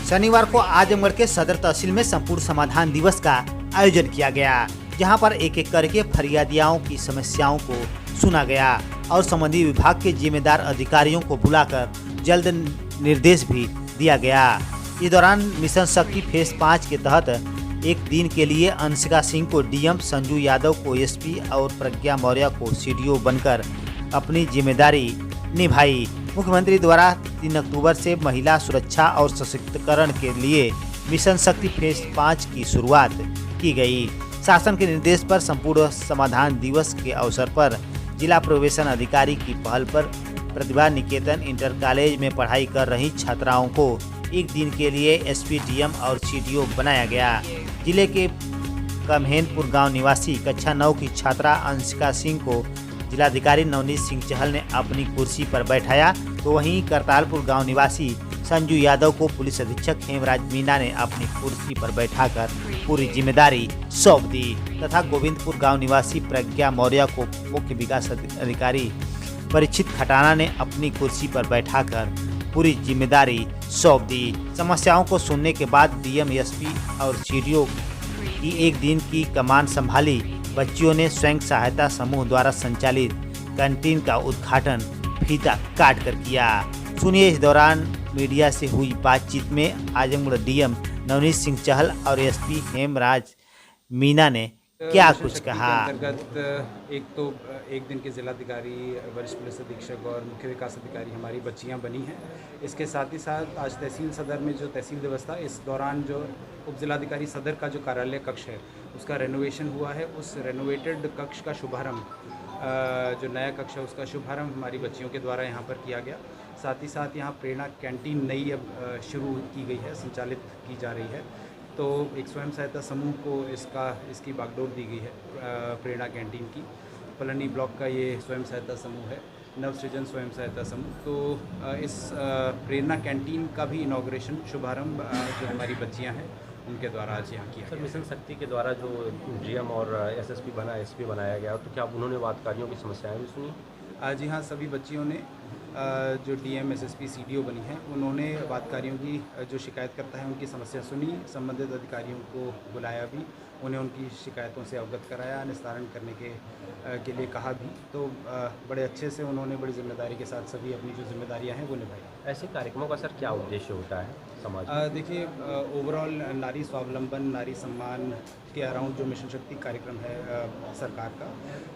शनिवार को आजमगढ़ के सदर तहसील में संपूर्ण समाधान दिवस का आयोजन किया गया, जहां पर एक एक करके फरियादियों की समस्याओं को सुना गया और संबंधित विभाग के जिम्मेदार अधिकारियों को बुलाकर जल्द निर्देश भी दिया गया। इस दौरान मिशन शक्ति फेज 5 के तहत एक दिन के लिए अंशिका सिंह को डीएम, संजू यादव को एसपी और प्रज्ञा मौर्य को सीडीओ बनकर अपनी जिम्मेदारी निभाई। मुख्यमंत्री द्वारा 3 अक्टूबर से महिला सुरक्षा और सशक्तिकरण के लिए मिशन शक्ति फेज 5 की शुरुआत की गई। शासन के निर्देश पर संपूर्ण समाधान दिवस के अवसर पर जिला प्रोबेशन अधिकारी की पहल पर प्रतिभा निकेतन इंटर कॉलेज में पढ़ाई कर रही छात्राओं को एक दिन के लिए एसपी, डीएम और सीडीओ बनाया गया। जिले के कमहेनपुर गांव निवासी कक्षा 9 की छात्रा अंशिका सिंह को जिलाधिकारी नवनीत सिंह चहल ने अपनी कुर्सी पर बैठाया, तो वहीं करतालपुर गांव निवासी संजू यादव को पुलिस अधीक्षक हेमराज मीना ने अपनी कुर्सी पर बैठाकर पूरी जिम्मेदारी सौंप दी तथा गोविंदपुर गांव निवासी प्रज्ञा मौर्य को मुख्य विकास अधिकारी परीक्षित खटाना ने अपनी कुर्सी पर बैठाकर पूरी जिम्मेदारी सौंप दी। समस्याओं को सुनने के बाद डीएम, एसपी और सीडीओ की एक दिन की कमान संभाली बच्चियों ने स्वयं सहायता समूह द्वारा संचालित कैंटीन का उद्घाटन फीता काट कर किया। सुनिए इस दौरान मीडिया से हुई बातचीत में आजमगढ़ डीएम नवनीत सिंह चहल और एसपी हेमराज मीना ने क्या कुछ कहा। अंतर्गत एक दिन के जिलाधिकारी, वरिष्ठ पुलिस अधीक्षक और मुख्य विकास अधिकारी हमारी बच्चियां बनी हैं। इसके साथ ही साथ आज तहसील सदर में जो तहसील दिवस था, इस दौरान जो उप जिलाधिकारी सदर का जो कार्यालय कक्ष है उसका रेनोवेशन हुआ है। उस रेनोवेटेड कक्ष का शुभारंभ, जो नया कक्ष है उसका शुभारंभ हमारी बच्चियों के द्वारा यहाँ पर किया गया। साथ ही साथ यहाँ प्रेरणा कैंटीन नई अब शुरू की गई है, संचालित की जा रही है। तो एक स्वयं सहायता समूह को इसकी बागडोर दी गई है प्रेरणा कैंटीन की। पलनी ब्लॉक का ये स्वयं सहायता समूह है, नवसृजन स्वयं सहायता समूह। तो इस प्रेरणा कैंटीन का भी इनॉग्रेशन, शुभारंभ जो हमारी बच्चियां हैं उनके द्वारा आज यहाँ किया। सर, मिशन शक्ति के द्वारा जो डीएम और एसएसपी एसपी बनाया गया, तो क्या उन्होंने वादकारियों की समस्याएं भी सुनी? जी हाँ, सभी बच्चियों ने जो डीएम, एसएसपी, सीडीओ बनी हैं उन्होंने वादकारियों की जो शिकायत करता है उनकी समस्या सुनी, संबंधित अधिकारियों को बुलाया भी, उन्हें उनकी शिकायतों से अवगत कराया, निस्तारण करने के लिए कहा भी। तो बड़े अच्छे से उन्होंने बड़ी जिम्मेदारी के साथ सभी अपनी जो जिम्मेदारियां हैं वो निभाई। ऐसे कार्यक्रमों का सर क्या उद्देश्य होता है समाज में? देखिए, ओवरऑल नारी स्वावलंबन, नारी सम्मान के अराउंड जो मिशन शक्ति कार्यक्रम है सरकार का,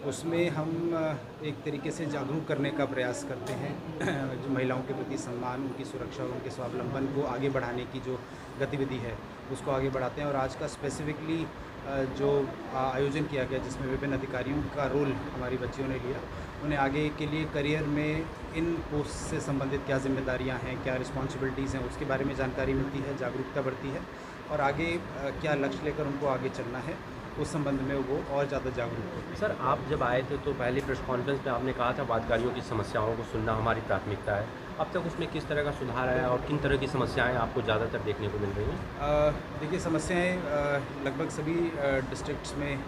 उसमें हम एक तरीके से जागरूक करने का प्रयास करते हैं। जो महिलाओं के प्रति सम्मान, उनकी सुरक्षा और उनके स्वावलंबन को आगे बढ़ाने की जो गतिविधि है उसको आगे बढ़ाते हैं। और आज का स्पेसिफिकली जो आयोजन किया गया जिसमें विभिन्न अधिकारियों का रोल हमारी बच्चियों ने लिया, उन्हें आगे के लिए करियर में इन पोस्ट से संबंधित क्या जिम्मेदारियां हैं, क्या रिस्पॉन्सिबिलिटीज़ हैं, उसके बारे में जानकारी मिलती है, जागरूकता बढ़ती है और आगे क्या लक्ष्य लेकर उनको आगे चलना है उस संबंध में वो और ज़्यादा जागरूक होते हैं। सर, आप जब आए थे तो पहले प्रेस कॉन्फ्रेंस में आपने कहा था वादकारियों की समस्याओं को सुनना हमारी प्राथमिकता है। अब तक उसमें किस तरह का सुधार आया और किन तरह की समस्याएं आपको ज़्यादातर देखने को मिल रही हैं? देखिए, समस्याएं लगभग सभी डिस्ट्रिक्ट्स में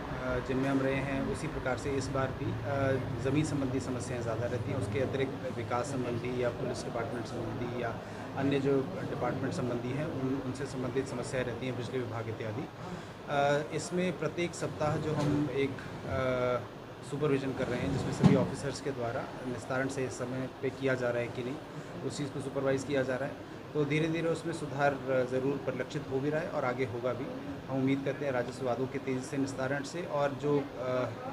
जिनमें हम रहे हैं उसी प्रकार से इस बार भी ज़मीन संबंधी समस्याएं ज़्यादा रहती हैं। उसके अतिरिक्त विकास संबंधी या पुलिस डिपार्टमेंट संबंधी या अन्य जो डिपार्टमेंट संबंधी हैं उनसे संबंधित समस्याएं रहती हैं, बिजली विभाग इत्यादि। इसमें प्रत्येक सप्ताह जो हम एक सुपरविज़न कर रहे हैं जिसमें सभी ऑफिसर्स के द्वारा निस्तारण से समय पे किया जा रहा है कि नहीं, उस चीज़ को सुपरवाइज़ किया जा रहा है। तो धीरे धीरे उसमें सुधार ज़रूर परिलक्षित हो भी रहा है और आगे होगा भी। हम उम्मीद करते हैं राजस्व वादों के तेज़ी से निस्तारण से और जो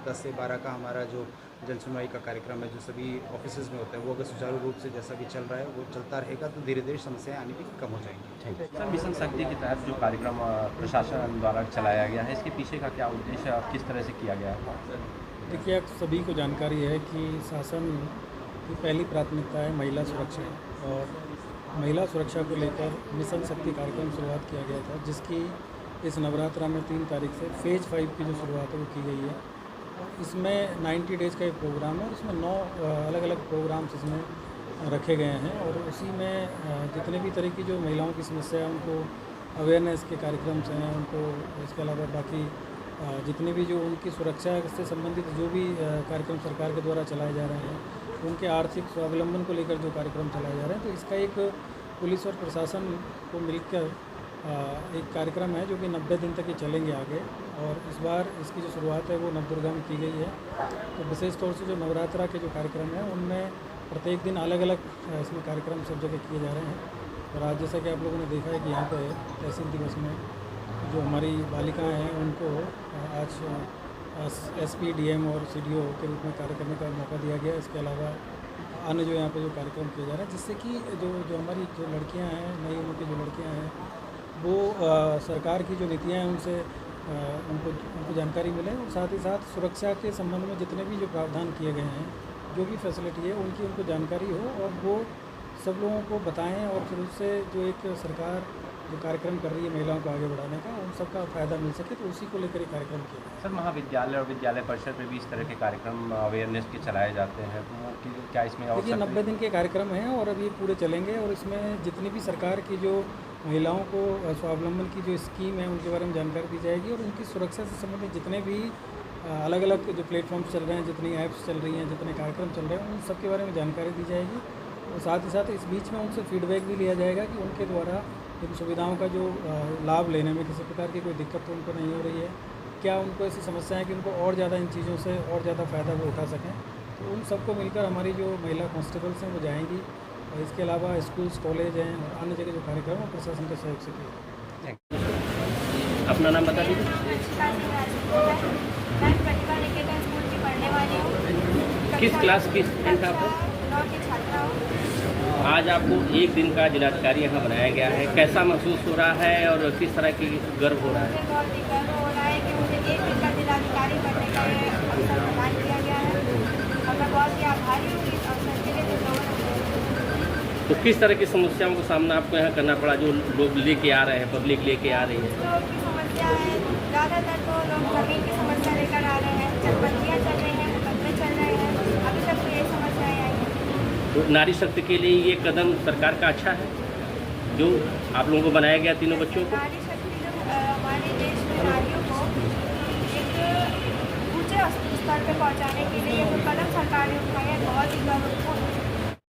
10 से 12 का हमारा जो जन सुनवाई का कार्यक्रम है जो सभी ऑफिस में होता है वो अगर सुचारू रूप से जैसा भी चल रहा है वो चलता रहेगा तो धीरे धीरे समस्याएं आनी भी कम हो जाएंगी। Thank you sir. मिशन शक्ति के तहत जो कार्यक्रम प्रशासन द्वारा चलाया गया है, इसके पीछे का क्या उद्देश्य और किस तरह से किया गया है? देखिए, आप सभी को जानकारी है कि शासन की पहली प्राथमिकता है महिला सुरक्षा और महिला सुरक्षा को लेकर मिशन शक्ति कार्यक्रम शुरुआत किया गया था, जिसकी इस नवरात्रा में 3 तारीख से फेज 5 की जो शुरुआत है वो की गई है। इसमें 90 डेज़ का एक प्रोग्राम है, उसमें 9 अलग अलग प्रोग्राम्स इसमें रखे गए हैं और उसी में जितने भी तरह की जो महिलाओं की समस्या है उनको अवेयरनेस के कार्यक्रम हैं उनको, इसके अलावा बाकी जितने भी जो उनकी सुरक्षा से संबंधित जो भी कार्यक्रम सरकार के द्वारा चलाए जा रहे हैं, उनके आर्थिक स्वावलंबन को लेकर जो कार्यक्रम चलाए जा रहे हैं, तो इसका एक पुलिस और प्रशासन को मिलकर एक कार्यक्रम है जो कि 90 दिन तक ये चलेंगे आगे। और इस बार इसकी जो शुरुआत है वो नवदुर्गा में की गई है। तो विशेष तौर से जो नवरात्रा के जो कार्यक्रम हैं उनमें प्रत्येक दिन अलग अलग इसमें कार्यक्रम सब जगह किए जा रहे हैं। और आज जैसा कि आप लोगों ने देखा है कि यहाँ पे तहसील दिवस में जो हमारी बालिकाएं हैं उनको आज SP, DM और CDO के रूप में कार्य करने का मौका दिया गया। इसके अलावा अन्य जो यहाँ पे जो कार्यक्रम किए जा रहे हैं जिससे कि जो हमारी जो लड़कियाँ हैं, नई उम्र की जो लड़कियाँ हैं वो सरकार की जो नीतियाँ हैं उनसे उनको जानकारी मिले और साथ ही साथ सुरक्षा के संबंध में जितने भी जो प्रावधान किए गए हैं, जो भी फैसिलिटी है उनको जानकारी हो और वो सब लोगों को बताएं और फिर उससे जो एक सरकार जो कार्यक्रम कर रही है महिलाओं को आगे बढ़ाने का, उन सबका फ़ायदा मिल सके, तो उसी को लेकर ये कार्यक्रम किया गया। सर, महाविद्यालय और विद्यालय परिषद में भी इस तरह के कार्यक्रम अवेयरनेस के चलाए जाते हैं, तो क्या इसमें देखिए 90 दिन के कार्यक्रम हैं और अब ये पूरे चलेंगे और इसमें जितनी भी सरकार की जो महिलाओं को स्वावलंबन की जो स्कीम है उनके बारे में जानकारी दी जाएगी और उनकी सुरक्षा से संबंधित जितने भी अलग अलग जो प्लेटफॉर्म्स चल रहे हैं, जितनी ऐप्स चल रही हैं, जितने कार्यक्रम चल रहे हैं, उन सब के बारे में जानकारी दी जाएगी। और साथ ही साथ इस बीच में उनसे फीडबैक भी लिया जाएगा कि उनके द्वारा इन सुविधाओं का जो लाभ लेने में किसी प्रकार की कोई दिक्कत तो उनको नहीं हो रही है, क्या उनको ऐसी समस्या है कि उनको और ज़्यादा इन चीज़ों से और ज़्यादा फ़ायदा वो उठा सकें। तो उन सबको मिलकर हमारी जो महिला कांस्टेबल्स हैं वो जाएंगी और इसके अलावा स्कूल्स, कॉलेज हैं और अन्य जगह जो कार्यक्रम है प्रशासन के सहयोग से किया। अपना नाम बता दीजिए। मैं प्रतिभा निकेतन स्कूल की पढ़ने वाली हूँ। किस क्लास की स्टूडेंट आप? 9 की छात्रा हूँ। आज आपको एक दिन का जिलाधिकारी यहाँ बनाया गया है, कैसा महसूस हो रहा है और किस तरह की गर्व हो रहा है? मुझे बहुत ही गर्व हो रहा है कि मुझे एक दिन का जिलाधिकारी बनने का ये अवसर प्रदान किया गया है और मैं बहुत ही आभारी हूँ इस अवसर के लिए जो लोगों ने। तो किस तरह की समस्याओं का सामना आपको यहाँ करना पड़ा जो लोग लेके आ रहे हैं, पब्लिक लेके आ रही है? लोग की समस्या है, ज़्यादातर तो लोग ज़मीन की समस्या लेकर आ रहे हैं, चकबंदियाँ चल रही हैं, मुकदमे चल रहे हैं, अभी तक तो यही समस्याएँ आई हैं। तो नारी शक्ति के लिए ये कदम सरकार का अच्छा है जो आप लोगों को बनाया गया तीनों बच्चों को? नारी शक्ति जो हमारे देश में नारियों को एक ऊंचे स्तर पर पहुंचाने के लिए जो कदम सरकार ने उठाया है बहुत ही गर्वपूर्ण